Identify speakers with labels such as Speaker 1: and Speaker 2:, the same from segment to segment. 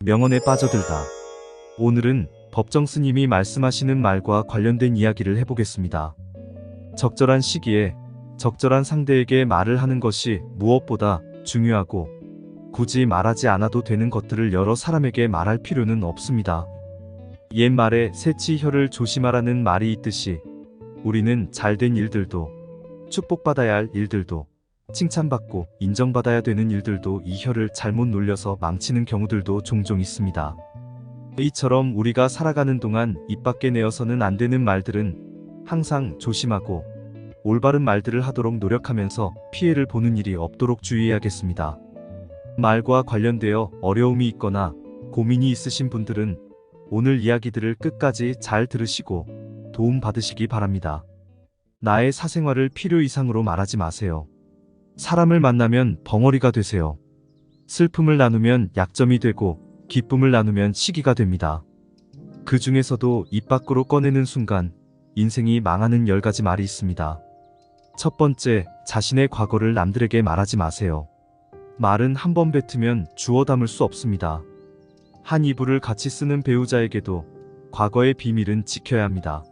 Speaker 1: 명언에 빠져들다. 오늘은 법정 스님이 말씀하시는 말과 관련된 이야기를 해보겠습니다. 적절한 시기에 적절한 상대에게 말을 하는 것이 무엇보다 중요하고 굳이 말하지 않아도 되는 것들을 여러 사람에게 말할 필요는 없습니다. 옛말에 새치 혀를 조심하라는 말이 있듯이 우리는 잘된 일들도 축복받아야 할 일들도 칭찬받고 인정받아야 되는 일들도 이 혀를 잘못 놀려서 망치는 경우들도 종종 있습니다. 이처럼 우리가 살아가는 동안 입 밖에 내어서는 안 되는 말들은 항상 조심하고 올바른 말들을 하도록 노력하면서 피해를 보는 일이 없도록 주의해야겠습니다. 말과 관련되어 어려움이 있거나 고민이 있으신 분들은 오늘 이야기들을 끝까지 잘 들으시고 도움 받으시기 바랍니다. 나의 사생활을 필요 이상으로 말하지 마세요. 사람을 만나면 벙어리가 되세요. 슬픔을 나누면 약점이 되고 기쁨을 나누면 시기가 됩니다. 그 중에서도 입 밖으로 꺼내는 순간 인생이 망하는 10가지 말이 있습니다. 첫 번째, 자신의 과거를 남들에게 말하지 마세요. 말은 한 번 뱉으면 주워 담을 수 없습니다. 한 이불을 같이 쓰는 배우자에게도 과거의 비밀은 지켜야 합니다.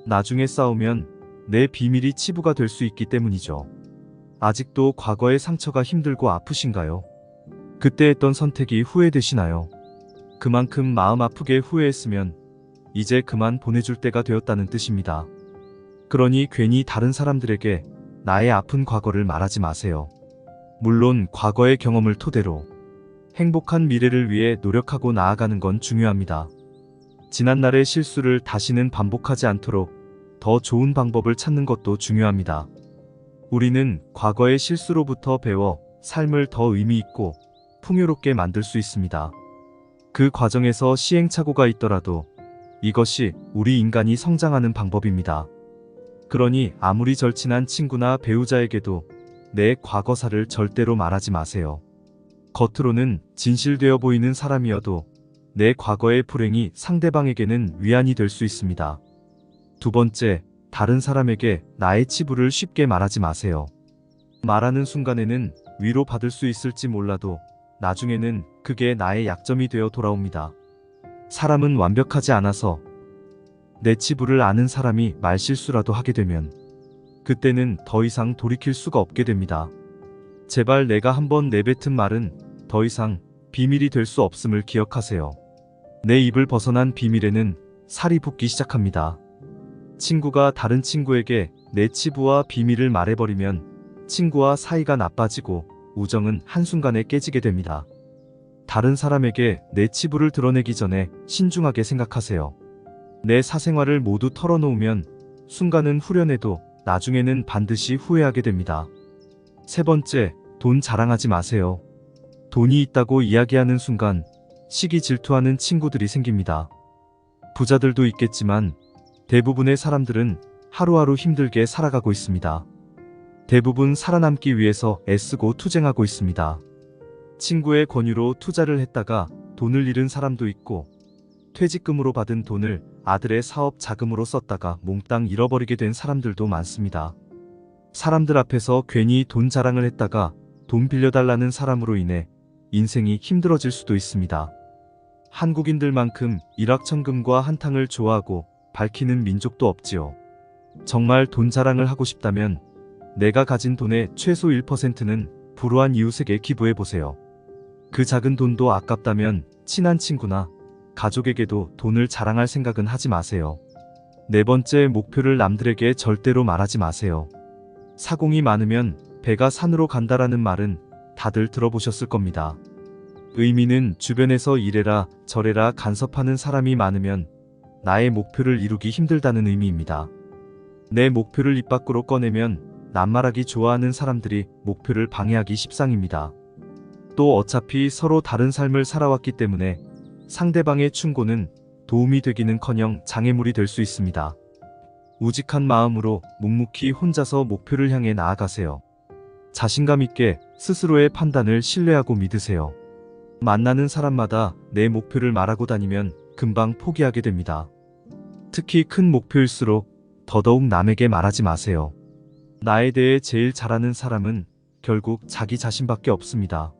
Speaker 1: 나중에 싸우면 내 비밀이 치부가 될 수 있기 때문이죠. 아직도 과거의 상처가 힘들고 아프신가요? 그때 했던 선택이 후회되시나요? 그만큼 마음 아프게 후회했으면 이제 그만 보내줄 때가 되었다는 뜻입니다. 그러니 괜히 다른 사람들에게 나의 아픈 과거를 말하지 마세요. 물론 과거의 경험을 토대로 행복한 미래를 위해 노력하고 나아가는 건 중요합니다. 지난날의 실수를 다시는 반복하지 않도록 더 좋은 방법을 찾는 것도 중요합니다. 우리는 과거의 실수로부터 배워 삶을 더 의미 있고 풍요롭게 만들 수 있습니다. 그 과정에서 시행착오가 있더라도 이것이 우리 인간이 성장하는 방법입니다. 그러니 아무리 절친한 친구나 배우자에게도 내 과거사를 절대로 말하지 마세요. 겉으로는 진실되어 보이는 사람이어도 내 과거의 불행이 상대방에게는 위안이 될 수 있습니다. 두 번째, 다른 사람에게 나의 치부를 쉽게 말하지 마세요. 말하는 순간에는 위로받을 수 있을지 몰라도 나중에는 그게 나의 약점이 되어 돌아옵니다. 사람은 완벽하지 않아서 내 치부를 아는 사람이 말실수라도 하게 되면 그때는 더 이상 돌이킬 수가 없게 됩니다. 제발 내가 한번 내뱉은 말은 더 이상 비밀이 될 수 없음을 기억하세요. 내 입을 벗어난 비밀에는 살이 붙기 시작합니다. 친구가 다른 친구에게 내 치부와 비밀을 말해버리면 친구와 사이가 나빠지고 우정은 한순간에 깨지게 됩니다. 다른 사람에게 내 치부를 드러내기 전에 신중하게 생각하세요. 내 사생활을 모두 털어놓으면 순간은 후련해도 나중에는 반드시 후회하게 됩니다. 세 번째, 돈 자랑하지 마세요. 돈이 있다고 이야기하는 순간 시기 질투하는 친구들이 생깁니다. 부자들도 있겠지만 대부분의 사람들은 하루하루 힘들게 살아가고 있습니다. 대부분 살아남기 위해서 애쓰고 투쟁하고 있습니다. 친구의 권유로 투자를 했다가 돈을 잃은 사람도 있고 퇴직금으로 받은 돈을 아들의 사업 자금으로 썼다가 몽땅 잃어버리게 된 사람들도 많습니다. 사람들 앞에서 괜히 돈 자랑을 했다가 돈 빌려달라는 사람으로 인해 인생이 힘들어질 수도 있습니다. 한국인들만큼 일확천금과 한탕을 좋아하고 밝히는 민족도 없지요. 정말 돈 자랑을 하고 싶다면 내가 가진 돈의 최소 1%는 불우한 이웃에게 기부해보세요. 그 작은 돈도 아깝다면 친한 친구나 가족에게도 돈을 자랑할 생각은 하지 마세요. 네 번째, 목표를 남들에게 절대로 말하지 마세요. 사공이 많으면 배가 산으로 간다라는 말은 다들 들어보셨을 겁니다. 의미는 주변에서 이래라 저래라 간섭하는 사람이 많으면 나의 목표를 이루기 힘들다는 의미입니다. 내 목표를 입 밖으로 꺼내면 낱말하기 좋아하는 사람들이 목표를 방해하기 십상입니다. 또 어차피 서로 다른 삶을 살아왔기 때문에 상대방의 충고는 도움이 되기는커녕 장애물이 될 수 있습니다. 우직한 마음으로 묵묵히 혼자서 목표를 향해 나아가세요. 자신감 있게 스스로의 판단을 신뢰하고 믿으세요. 만나는 사람마다 내 목표를 말하고 다니면 금방 포기하게 됩니다. 특히 큰 목표일수록 더더욱 남에게 말하지 마세요. 나에 대해 제일 잘 아는 사람은 결국 자기 자신밖에 없습니다.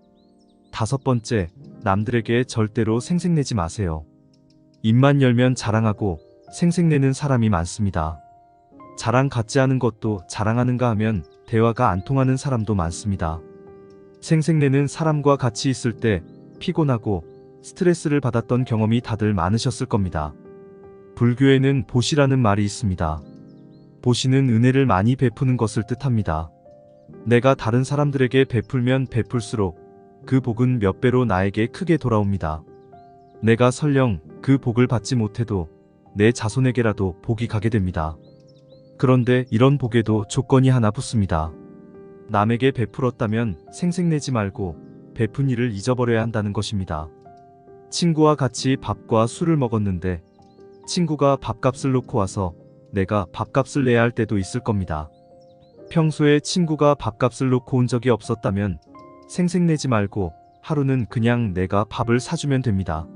Speaker 1: 다섯 번째, 남들에게 절대로 생색내지 마세요. 입만 열면 자랑하고 생색내는 사람이 많습니다. 자랑 같지 않은 것도 자랑하는가 하면 대화가 안 통하는 사람도 많습니다. 생색내는 사람과 같이 있을 때 피곤하고 스트레스를 받았던 경험이 다들 많으셨을 겁니다. 불교에는 보시라는 말이 있습니다. 보시는 은혜를 많이 베푸는 것을 뜻합니다. 내가 다른 사람들에게 베풀면 베풀수록 그 복은 몇 배로 나에게 크게 돌아옵니다. 내가 설령 그 복을 받지 못해도 내 자손에게라도 복이 가게 됩니다. 그런데 이런 복에도 조건이 하나 붙습니다. 남에게 베풀었다면 생색내지 말고 베푼 일을 잊어버려야 한다는 것입니다. 친구와 같이 밥과 술을 먹었는데 친구가 밥값을 놓고 와서 내가 밥값을 내야 할 때도 있을 겁니다. 평소에 친구가 밥값을 놓고 온 적이 없었다면 생색내지 말고 하루는 그냥 내가 밥을 사주면 됩니다.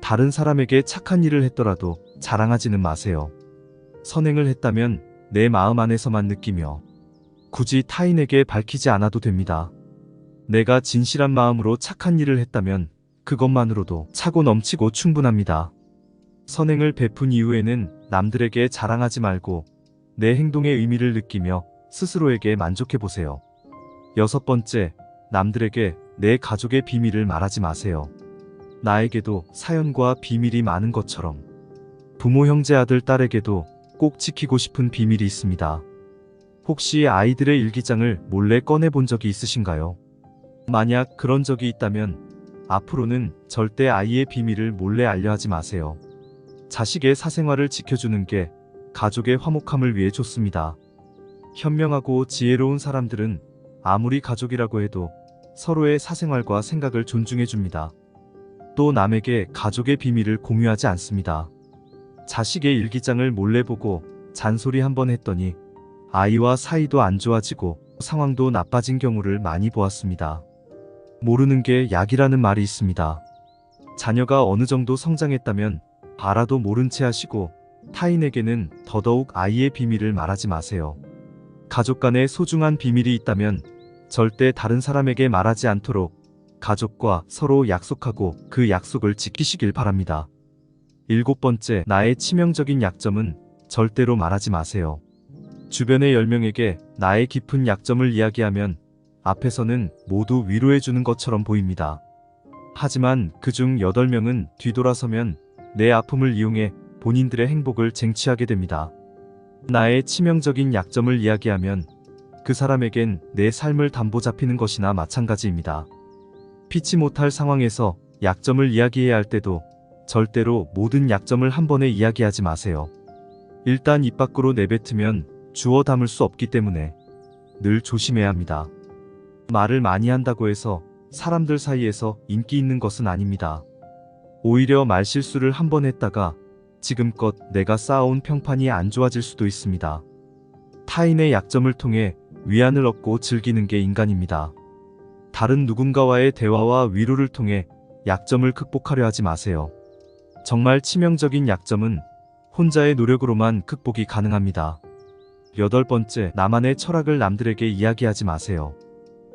Speaker 1: 다른 사람에게 착한 일을 했더라도 자랑하지는 마세요. 선행을 했다면 내 마음 안에서만 느끼며 굳이 타인에게 밝히지 않아도 됩니다. 내가 진실한 마음으로 착한 일을 했다면 그것만으로도 차고 넘치고 충분합니다. 선행을 베푼 이후에는 남들에게 자랑하지 말고 내 행동의 의미를 느끼며 스스로에게 만족해보세요. 6번째, 남들에게 내 가족의 비밀을 말하지 마세요. 나에게도 사연과 비밀이 많은 것처럼 부모, 형제, 아들, 딸에게도 꼭 지키고 싶은 비밀이 있습니다. 혹시 아이들의 일기장을 몰래 꺼내본 적이 있으신가요? 만약 그런 적이 있다면 앞으로는 절대 아이의 비밀을 몰래 알려하지 마세요. 자식의 사생활을 지켜주는 게 가족의 화목함을 위해 좋습니다. 현명하고 지혜로운 사람들은 아무리 가족이라고 해도 서로의 사생활과 생각을 존중해줍니다. 또 남에게 가족의 비밀을 공유하지 않습니다. 자식의 일기장을 몰래 보고 잔소리 한번 했더니 아이와 사이도 안 좋아지고 상황도 나빠진 경우를 많이 보았습니다. 모르는 게 약이라는 말이 있습니다. 자녀가 어느 정도 성장했다면 알아도 모른 채 하시고 타인에게는 더더욱 아이의 비밀을 말하지 마세요. 가족 간에 소중한 비밀이 있다면 절대 다른 사람에게 말하지 않도록 가족과 서로 약속하고 그 약속을 지키시길 바랍니다. 7번째, 나의 치명적인 약점은 절대로 말하지 마세요. 주변의 10명에게 나의 깊은 약점을 이야기하면 앞에서는 모두 위로해주는 것처럼 보입니다. 하지만 그중 8명은 뒤돌아서면 내 아픔을 이용해 본인들의 행복을 쟁취하게 됩니다. 나의 치명적인 약점을 이야기하면 그 사람에겐 내 삶을 담보 잡히는 것이나 마찬가지입니다. 피치 못할 상황에서 약점을 이야기해야 할 때도 절대로 모든 약점을 한 번에 이야기하지 마세요. 일단 입 밖으로 내뱉으면 주워 담을 수 없기 때문에 늘 조심해야 합니다. 말을 많이 한다고 해서 사람들 사이에서 인기 있는 것은 아닙니다. 오히려 말실수를 한 번 했다가 지금껏 내가 쌓아온 평판이 안 좋아질 수도 있습니다. 타인의 약점을 통해 위안을 얻고 즐기는 게 인간입니다. 다른 누군가와의 대화와 위로를 통해 약점을 극복하려 하지 마세요. 정말 치명적인 약점은 혼자의 노력으로만 극복이 가능합니다. 8번째, 나만의 철학을 남들에게 이야기하지 마세요.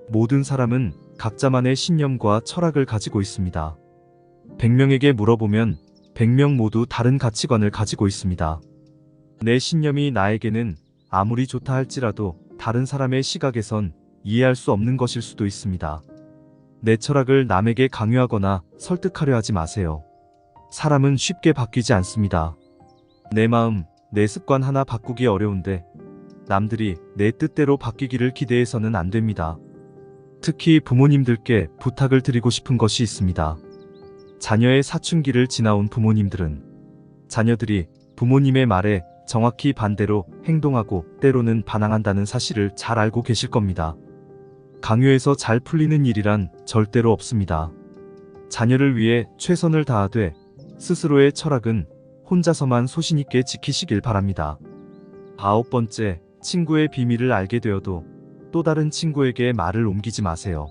Speaker 1: 모든 사람은 각자만의 신념과 철학을 가지고 있습니다. 100명에게 물어보면 100명 모두 다른 가치관을 가지고 있습니다. 내 신념이 나에게는 아무리 좋다 할지라도 다른 사람의 시각에선 이해할 수 없는 것일 수도 있습니다. 내 철학을 남에게 강요하거나 설득하려 하지 마세요. 사람은 쉽게 바뀌지 않습니다. 내 마음, 내 습관 하나 바꾸기 어려운데 남들이 내 뜻대로 바뀌기를 기대해서는 안 됩니다. 특히 부모님들께 부탁을 드리고 싶은 것이 있습니다. 자녀의 사춘기를 지나온 부모님들은 자녀들이 부모님의 말에 정확히 반대로 행동하고 때로는 반항한다는 사실을 잘 알고 계실 겁니다. 강요해서 잘 풀리는 일이란 절대로 없습니다. 자녀를 위해 최선을 다하되 스스로의 철학은 혼자서만 소신있게 지키시길 바랍니다. 9번째, 친구의 비밀을 알게 되어도 또 다른 친구에게 말을 옮기지 마세요.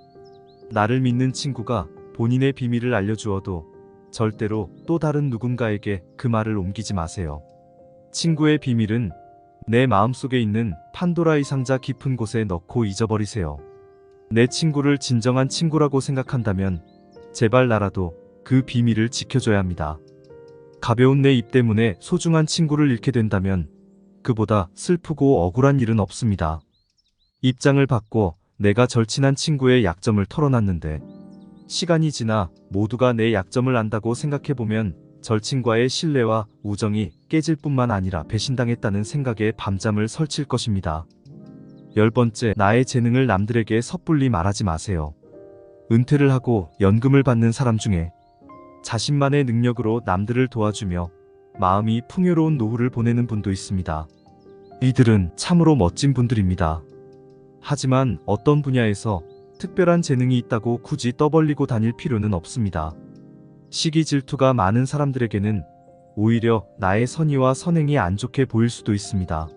Speaker 1: 나를 믿는 친구가 본인의 비밀을 알려주어도 절대로 또 다른 누군가에게 그 말을 옮기지 마세요. 친구의 비밀은 내 마음속에 있는 판도라의 상자 깊은 곳에 넣고 잊어버리세요. 내 친구를 진정한 친구라고 생각한다면 제발 나라도 그 비밀을 지켜줘야 합니다. 가벼운 내 입 때문에 소중한 친구를 잃게 된다면 그보다 슬프고 억울한 일은 없습니다. 입장을 바꿔 내가 절친한 친구의 약점을 털어놨는데 시간이 지나 모두가 내 약점을 안다고 생각해보면 절친과의 신뢰와 우정이 깨질 뿐만 아니라 배신당했다는 생각에 밤잠을 설칠 것입니다. 10번째, 나의 재능을 남들에게 섣불리 말하지 마세요. 은퇴를 하고 연금을 받는 사람 중에 자신만의 능력으로 남들을 도와주며 마음이 풍요로운 노후를 보내는 분도 있습니다. 이들은 참으로 멋진 분들입니다. 하지만 어떤 분야에서 특별한 재능이 있다고 굳이 떠벌리고 다닐 필요는 없습니다. 시기 질투가 많은 사람들에게는 오히려 나의 선의와 선행이 안 좋게 보일 수도 있습니다.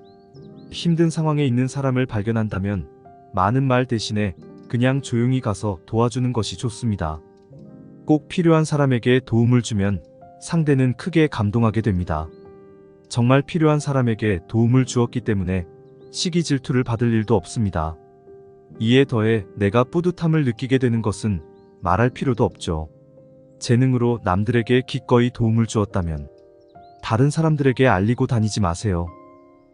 Speaker 1: 힘든 상황에 있는 사람을 발견한다면 많은 말 대신에 그냥 조용히 가서 도와주는 것이 좋습니다. 꼭 필요한 사람에게 도움을 주면 상대는 크게 감동하게 됩니다. 정말 필요한 사람에게 도움을 주었기 때문에 시기 질투를 받을 일도 없습니다. 이에 더해 내가 뿌듯함을 느끼게 되는 것은 말할 필요도 없죠. 재능으로 남들에게 기꺼이 도움을 주었다면 다른 사람들에게 알리고 다니지 마세요.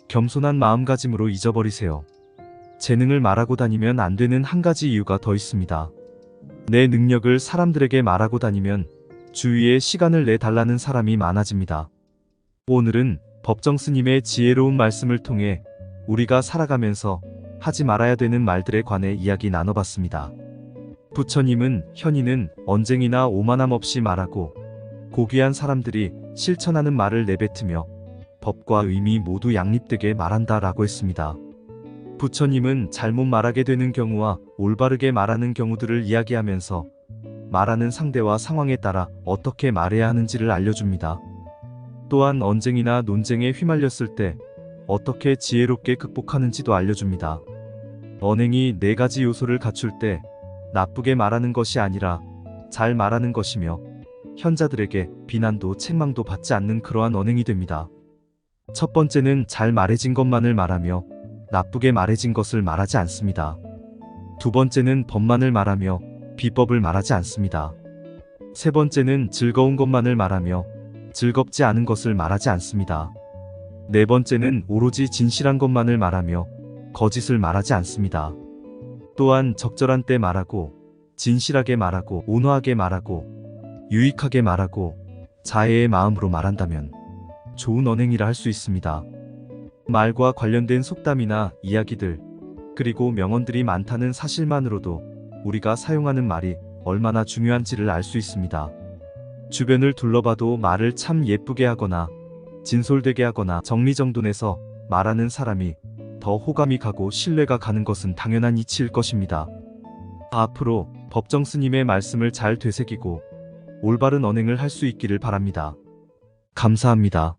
Speaker 1: 겸손한 마음가짐으로 잊어버리세요. 재능을 말하고 다니면 안 되는 한 가지 이유가 더 있습니다. 내 능력을 사람들에게 말하고 다니면 주위에 시간을 내달라는 사람이 많아집니다. 오늘은 법정 스님의 지혜로운 말씀을 통해 우리가 살아가면서 하지 말아야 되는 말들에 관해 이야기 나눠봤습니다. 부처님은 현인은 언쟁이나 오만함 없이 말하고 고귀한 사람들이 실천하는 말을 내뱉으며 법과 의미 모두 양립되게 말한다 라고 했습니다. 부처님은 잘못 말하게 되는 경우와 올바르게 말하는 경우들을 이야기하면서 말하는 상대와 상황에 따라 어떻게 말해야 하는지를 알려줍니다. 또한 언쟁이나 논쟁에 휘말렸을 때 어떻게 지혜롭게 극복하는지도 알려줍니다. 언행이 4가지 요소를 갖출 때 나쁘게 말하는 것이 아니라 잘 말하는 것이며 현자들에게 비난도 책망도 받지 않는 그러한 언행이 됩니다. 첫 번째는 잘 말해진 것만을 말하며 나쁘게 말해진 것을 말하지 않습니다. 두 번째는 법만을 말하며 비법을 말하지 않습니다. 세 번째는 즐거운 것만을 말하며 즐겁지 않은 것을 말하지 않습니다. 네 번째는 오로지 진실한 것만을 말하며 거짓을 말하지 않습니다. 또한 적절한 때 말하고 진실하게 말하고 온화하게 말하고 유익하게 말하고 자애의 마음으로 말한다면 좋은 언행이라 할 수 있습니다. 말과 관련된 속담이나 이야기들 그리고 명언들이 많다는 사실만으로도 우리가 사용하는 말이 얼마나 중요한지를 알 수 있습니다. 주변을 둘러봐도 말을 참 예쁘게 하거나 진솔되게 하거나 정리정돈해서 말하는 사람이 더 호감이 가고 신뢰가 가는 것은 당연한 이치일 것입니다. 앞으로 법정 스님의 말씀을 잘 되새기고 올바른 언행을 할 수 있기를 바랍니다. 감사합니다.